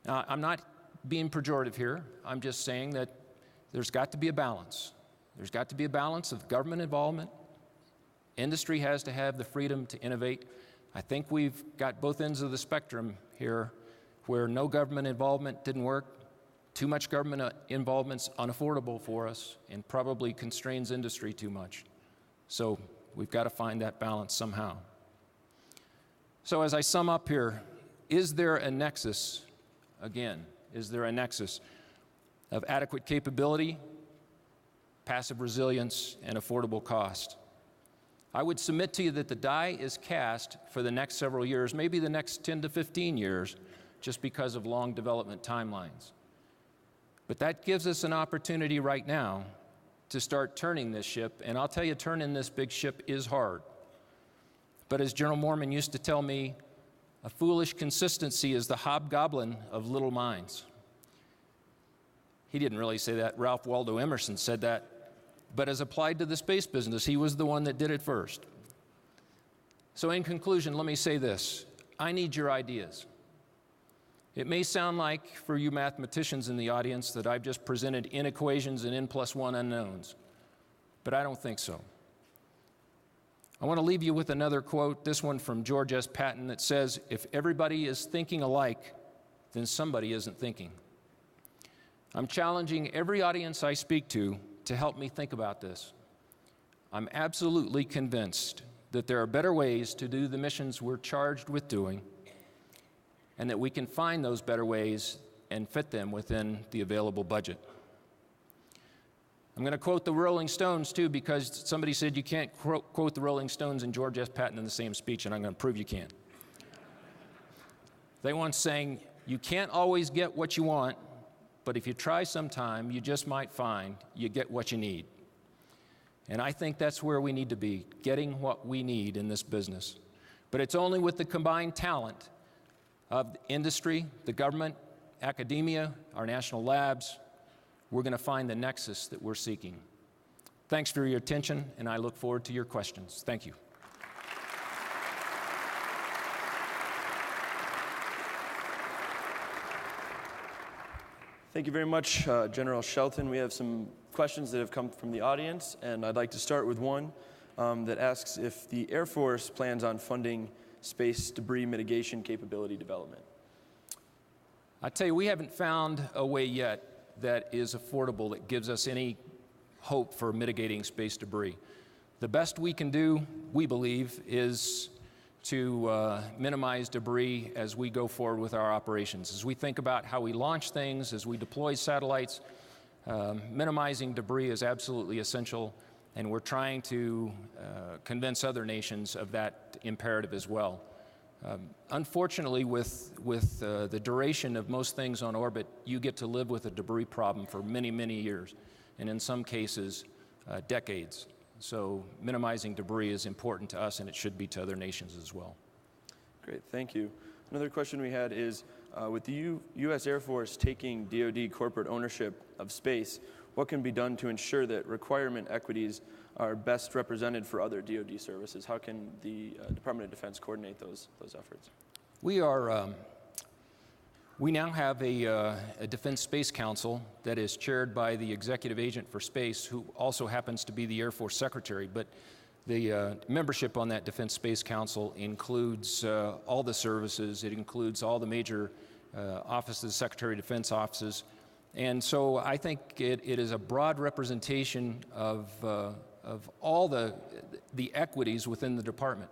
I'm not being pejorative here. I'm just saying that there's got to be a balance. There's got to be a balance of government involvement. Industry has to have the freedom to innovate. I think we've got both ends of the spectrum here, where no government involvement didn't work. Too much government involvement's unaffordable for us and probably constrains industry too much. So we've got to find that balance somehow. So as I sum up here, is there a nexus, again, is there a nexus of adequate capability, passive resilience, and affordable cost? I would submit to you that the die is cast for the next several years, maybe the next 10 to 15 years, just because of long development timelines. But that gives us an opportunity right now to start turning this ship, and I'll tell you, turning this big ship is hard. But as General Mormon used to tell me, a foolish consistency is the hobgoblin of little minds. He didn't really say that. Ralph Waldo Emerson said that. But as applied to the space business, he was the one that did it first. So in conclusion, let me say this. I need your ideas. It may sound like, for you mathematicians in the audience, that I've just presented inequations and n+1 unknowns. But I don't think so. I want to leave you with another quote, this one from George S. Patton, that says, if everybody is thinking alike, then somebody isn't thinking. I'm challenging every audience I speak to help me think about this. I'm absolutely convinced that there are better ways to do the missions we're charged with doing, and that we can find those better ways and fit them within the available budget. I'm going to quote the Rolling Stones, too, because somebody said you can't quote the Rolling Stones and George S. Patton in the same speech, and I'm going to prove you can. They once sang, you can't always get what you want, but if you try sometime, you just might find you get what you need. And I think that's where we need to be, getting what we need in this business. But it's only with the combined talent of industry, the government, academia, our national labs, we're going to find the nexus that we're seeking. Thanks for your attention, and I look forward to your questions. Thank you. Thank you very much, General Shelton. We have some questions that have come from the audience, and I'd like to start with one that asks if the Air Force plans on funding space debris mitigation capability development. I tell you, we haven't found a way yet that is affordable, that gives us any hope for mitigating space debris. The best we can do, we believe, is to minimize debris as we go forward with our operations. As we think about how we launch things, as we deploy satellites, minimizing debris is absolutely essential, and we're trying to convince other nations of that imperative as well. Unfortunately, with the duration of most things on orbit, you get to live with a debris problem for many, many years, and in some cases, decades. So minimizing debris is important to us, and it should be to other nations as well. Great, thank you. Another question we had is, with the U.S. Air Force taking DoD corporate ownership of space, what can be done to ensure that requirement equities are best represented for other DoD services? How can the Department of Defense coordinate those efforts? We now have a Defense Space Council that is chaired by the Executive Agent for Space, who also happens to be the Air Force Secretary. But the membership on that Defense Space Council includes all the services. It includes all the major offices, Secretary of Defense offices. And so I think it is a broad representation of all the equities within the department.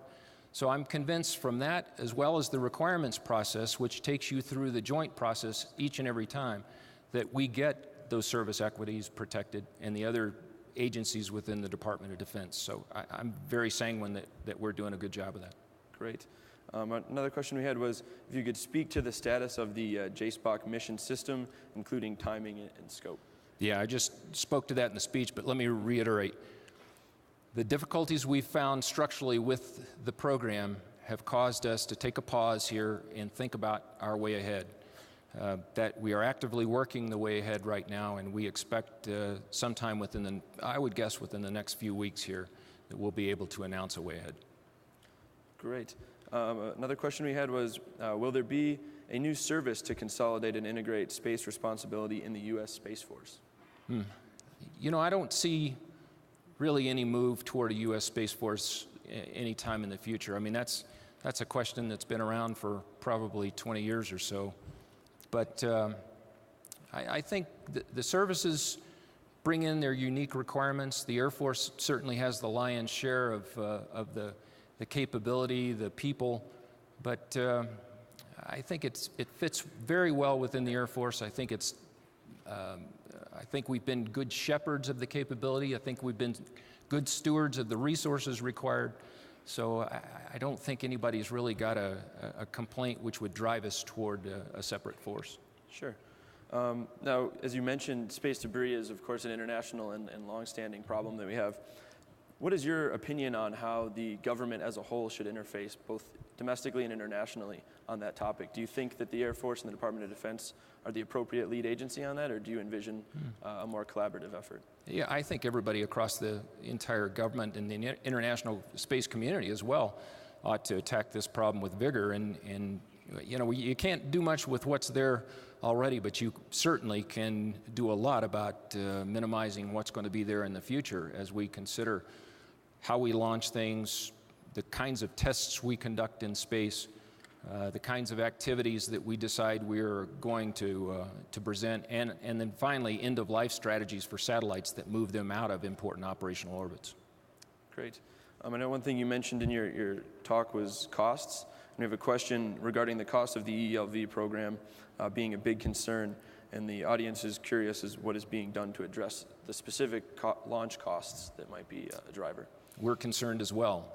So I'm convinced from that, as well as the requirements process, which takes you through the joint process each and every time, that we get those service equities protected and the other agencies within the Department of Defense. So I'm very sanguine that we're doing a good job of that. Great. Another question we had was if you could speak to the status of the JSPOC mission system, including timing and scope. Yeah, I just spoke to that in the speech, but let me reiterate. The difficulties we've found structurally with the program have caused us to take a pause here and think about our way ahead. That we are actively working the way ahead right now, and we expect sometime within I would guess within the next few weeks here, that we'll be able to announce a way ahead. Great. Another question we had was, will there be a new service to consolidate and integrate space responsibility in the U.S. Space Force? You know, I don't see really any move toward a U.S. Space Force anytime in the future. I mean, that's a question that's been around for probably 20 years or so. But I think the services bring in their unique requirements. The Air Force certainly has the lion's share of the capability, the people, but I think it fits very well within the Air Force. I think we've been good shepherds of the capability. I think we've been good stewards of the resources required. So I don't think anybody's really got a complaint which would drive us toward a separate force. Sure. Now, as you mentioned, space debris is, of course, an international and long-standing problem that we have. What is your opinion on how the government as a whole should interface, both domestically and internationally, on that topic? Do you think that the Air Force and the Department of Defense are the appropriate lead agency on that, or do you envision a more collaborative effort? Yeah, I think everybody across the entire government and the international space community as well ought to attack this problem with vigor. And you know, you can't do much with what's there already, but you certainly can do a lot about minimizing what's going to be there in the future as we consider how we launch things, the kinds of tests we conduct in space, the kinds of activities that we decide we're going to present, and then finally end-of-life strategies for satellites that move them out of important operational orbits. Great. I know one thing you mentioned in your talk was costs. And we have a question regarding the cost of the EELV program being a big concern, and the audience is curious as what is being done to address the specific launch costs that might be a driver. We're concerned as well.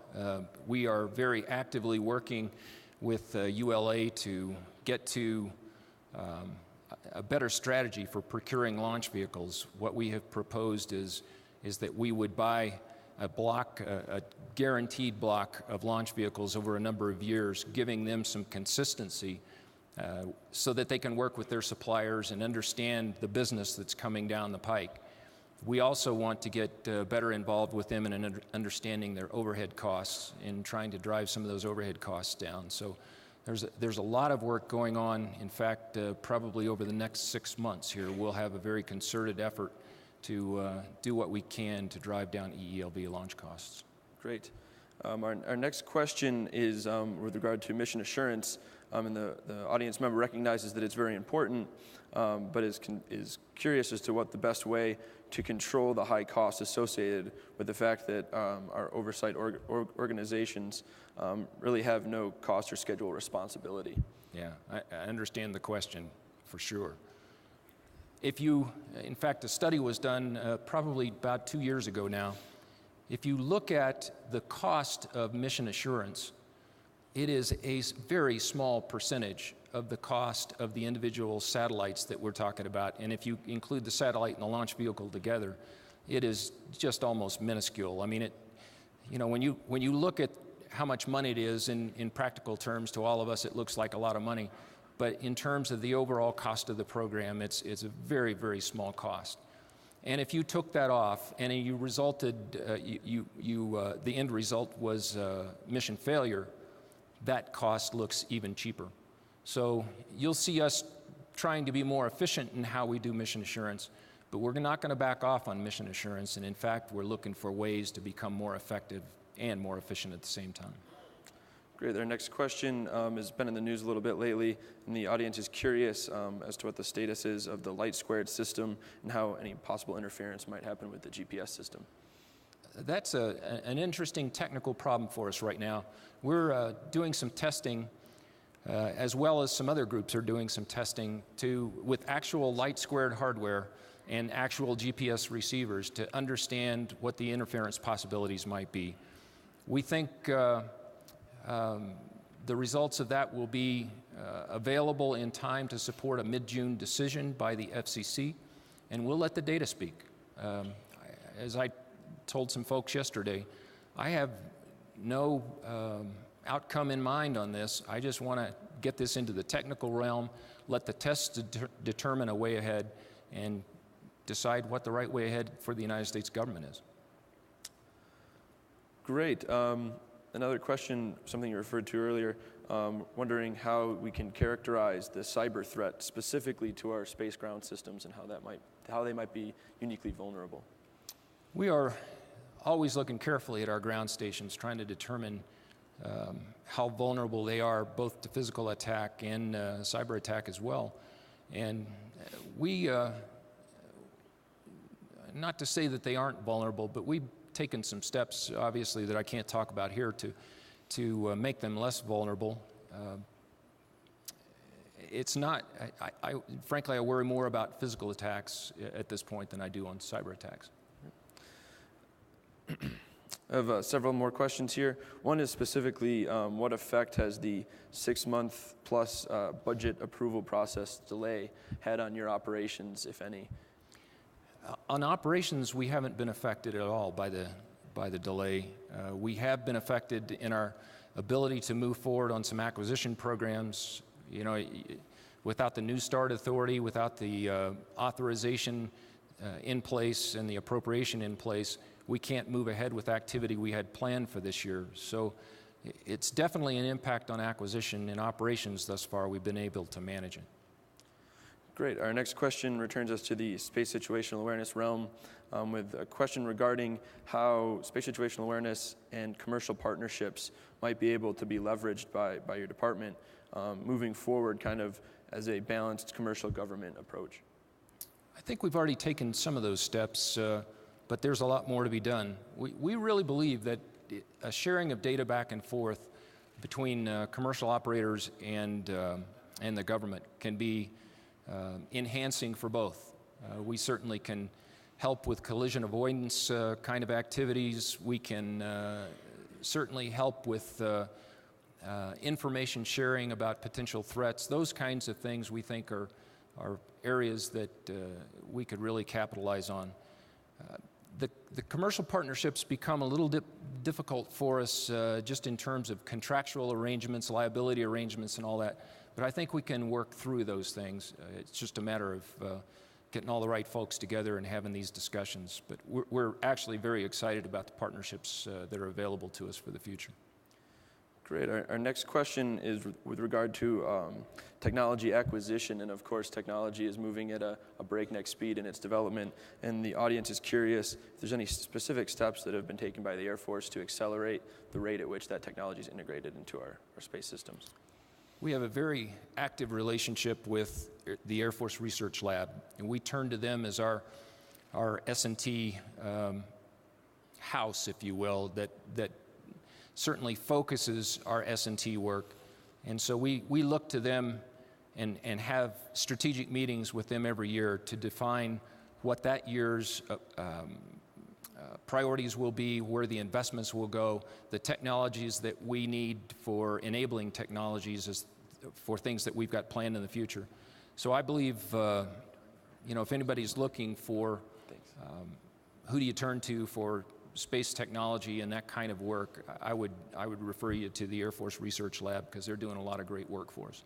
We are very actively working with ULA to get to a better strategy for procuring launch vehicles. What we have proposed is that we would buy a guaranteed block of launch vehicles over a number of years, giving them some consistency so that they can work with their suppliers and understand the business that's coming down the pike. We also want to get better involved with them in understanding their overhead costs and trying to drive some of those overhead costs down. So there's a lot of work going on. In fact, probably over the next 6 months here, we'll have a very concerted effort to do what we can to drive down EELV launch costs. Great. Our next question is with regard to mission assurance, and the audience member recognizes that it's very important, but is curious as to what the best way to control the high costs associated with the fact that our oversight organizations really have no cost or schedule responsibility. Yeah, I understand the question for sure. In fact, a study was done probably about 2 years ago now. If you look at the cost of mission assurance, it is a very small percentage of the cost of the individual satellites that we're talking about. And if you include the satellite and the launch vehicle together, it is just almost minuscule. I mean, when you look at how much money it is in practical terms, to all of us, it looks like a lot of money. But in terms of the overall cost of the program, it's a very, very small cost. And if you took that off and you resulted, the end result was mission failure, that cost looks even cheaper. So you'll see us trying to be more efficient in how we do mission assurance, but we're not going to back off on mission assurance. And in fact, we're looking for ways to become more effective and more efficient at the same time. Great. Our next question has been in the news a little bit lately, and the audience is curious as to what the status is of the LightSquared system and how any possible interference might happen with the GPS system. That's an interesting technical problem for us right now. We're doing some testing, as well as some other groups are doing some testing with actual LightSquared hardware and actual GPS receivers to understand what the interference possibilities might be. We think the results of that will be available in time to support a mid-June decision by the FCC, and we'll let the data speak. As I told some folks yesterday, I have no outcome in mind on this. I just want to get this into the technical realm, let the tests determine a way ahead, and decide what the right way ahead for the United States government is. Great. Another question, something you referred to earlier, wondering how we can characterize the cyber threat specifically to our space ground systems and how they might be uniquely vulnerable. We are always looking carefully at our ground stations, trying to determine how vulnerable they are, both to physical attack and cyber attack as well. And we, not to say that they aren't vulnerable, but we've taken some steps, obviously, that I can't talk about here to make them less vulnerable. It's not, frankly, I worry more about physical attacks at this point than I do on cyber attacks. I have several more questions here. One is specifically, what effect has the 6-month plus budget approval process delay had on your operations, if any? On operations, we haven't been affected at all by the delay. We have been affected in our ability to move forward on some acquisition programs. You know, without the New Start Authority, without the authorization in place and the appropriation in place, we can't move ahead with activity we had planned for this year. So it's definitely an impact on acquisition and operations thus far. We've been able to manage it. Great. Our next question returns us to the space situational awareness realm with a question regarding how space situational awareness and commercial partnerships might be able to be leveraged by your department moving forward kind of as a balanced commercial government approach. I think we've already taken some of those steps, but there's a lot more to be done. We really believe that a sharing of data back and forth between commercial operators and the government can be enhancing for both. We certainly can help with collision avoidance kind of activities. We can certainly help with information sharing about potential threats. Those kinds of things we think are areas that we could really capitalize on. The commercial partnerships become a little difficult for us just in terms of contractual arrangements, liability arrangements, and all that. But I think we can work through those things. It's just a matter of getting all the right folks together and having these discussions. But we're actually very excited about the partnerships that are available to us for the future. Great. Our next question is with regard to technology acquisition, and of course technology is moving at a breakneck speed in its development, and the audience is curious if there's any specific steps that have been taken by the Air Force to accelerate the rate at which that technology is integrated into our space systems. We have a very active relationship with the Air Force Research Lab, and we turn to them as our S&T house, if you will, that certainly focuses our S&T work. And so we look to them and have strategic meetings with them every year to define what that year's priorities will be, where the investments will go, the technologies that we need for enabling technologies for things that we've got planned in the future. So I believe, if anybody's looking for who do you turn to for space technology and that kind of work, I would refer you to the Air Force Research Lab because they're doing a lot of great work for us.